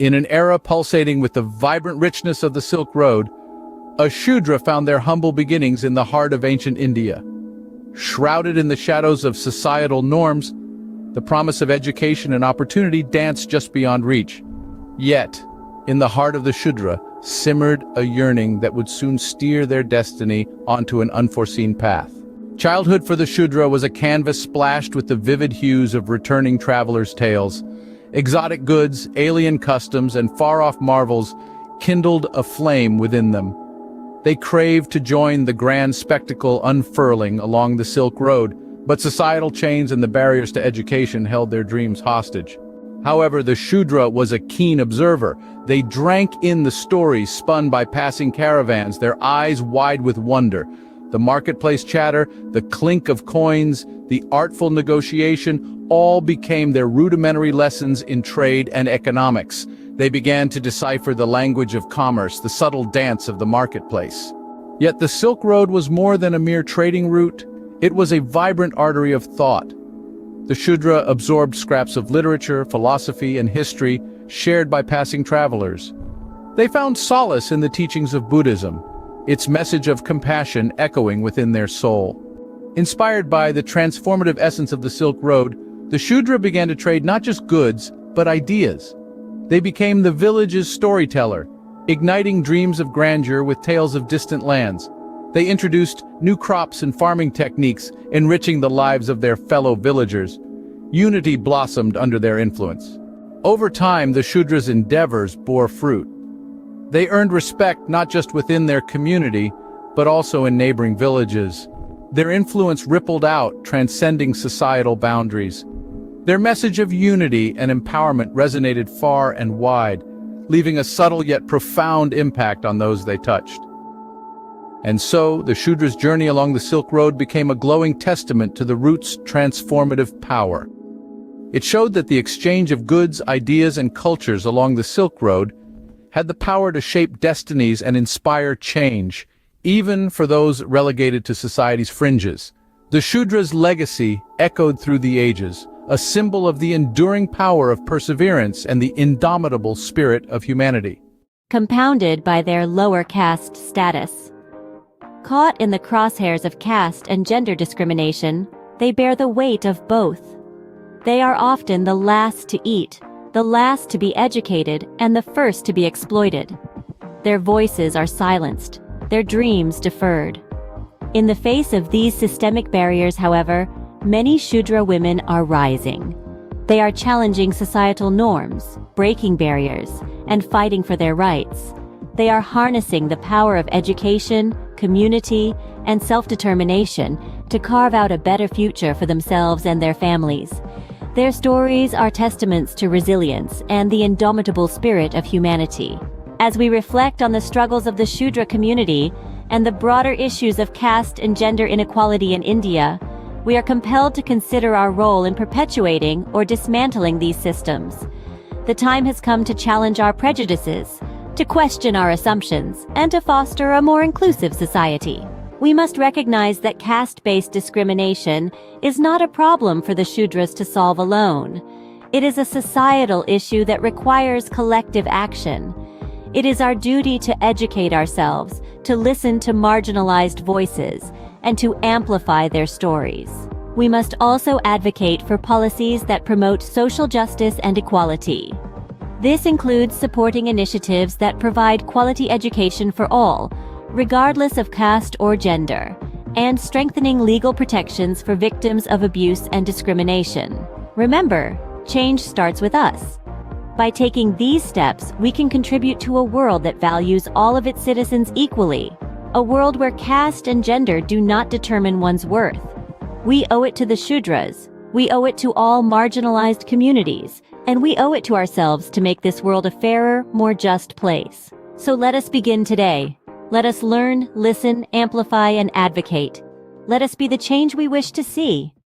In an era pulsating with the vibrant richness of the Silk Road, a Shudra found their humble beginnings in the heart of ancient India. Shrouded in the shadows of societal norms, the promise of education and opportunity danced just beyond reach. Yet, in the heart of the Shudra simmered a yearning that would soon steer their destiny onto an unforeseen path. Childhood for the Shudra was a canvas splashed with the vivid hues of returning travelers' tales. Exotic goods, alien customs, and far-off marvels kindled a flame within them. They craved to join the grand spectacle unfurling along the Silk Road, but societal chains and the barriers to education held their dreams hostage. However, the Shudra was a keen observer. They drank in the stories spun by passing caravans, their eyes wide with wonder. The marketplace chatter, the clink of coins, the artful negotiation, all became their rudimentary lessons in trade and economics. They began to decipher the language of commerce, the subtle dance of the marketplace. Yet the Silk Road was more than a mere trading route. It was a vibrant artery of thought. The Shudra absorbed scraps of literature, philosophy, and history shared by passing travelers. They found solace in the teachings of Buddhism, its message of compassion echoing within their soul. Inspired by the transformative essence of the Silk Road, the Shudra began to trade not just goods, but ideas. They became the village's storyteller, igniting dreams of grandeur with tales of distant lands. They introduced new crops and farming techniques, enriching the lives of their fellow villagers. Unity blossomed under their influence. Over time, the Shudra's endeavors bore fruit. They earned respect not just within their community, but also in neighboring villages. Their influence rippled out, transcending societal boundaries. Their message of unity and empowerment resonated far and wide, leaving a subtle yet profound impact on those they touched. And so, the Shudra's journey along the Silk Road became a glowing testament to the route's transformative power. It showed that the exchange of goods, ideas, and cultures along the Silk Road had the power to shape destinies and inspire change, even for those relegated to society's fringes. The Shudra's legacy echoed through the ages, a symbol of the enduring power of perseverance and the indomitable spirit of humanity. Compounded by their lower caste status. Caught in the crosshairs of caste and gender discrimination, they bear the weight of both. They are often the last to eat, the last to be educated, and the first to be exploited. Their voices are silenced, their dreams deferred. In the face of these systemic barriers, however, many Shudra women are rising. They are challenging societal norms, breaking barriers, and fighting for their rights. They are harnessing the power of education, community, and self-determination to carve out a better future for themselves and their families. Their stories are testaments to resilience and the indomitable spirit of humanity. As we reflect on the struggles of the Shudra community and the broader issues of caste and gender inequality in India, we are compelled to consider our role in perpetuating or dismantling these systems. The time has come to challenge our prejudices, to question our assumptions, and to foster a more inclusive society. We must recognize that caste-based discrimination is not a problem for the Shudras to solve alone. It is a societal issue that requires collective action. It is our duty to educate ourselves, to listen to marginalized voices, and to amplify their stories. We must also advocate for policies that promote social justice and equality. This includes supporting initiatives that provide quality education for all, regardless of caste or gender, and strengthening legal protections for victims of abuse and discrimination. Remember, change starts with us. By taking these steps, we can contribute to a world that values all of its citizens equally, a world where caste and gender do not determine one's worth. We owe it to the Shudras, we owe it to all marginalized communities, and we owe it to ourselves to make this world a fairer, more just place. So let us begin today. Let us learn, listen, amplify, and advocate. Let us be the change we wish to see.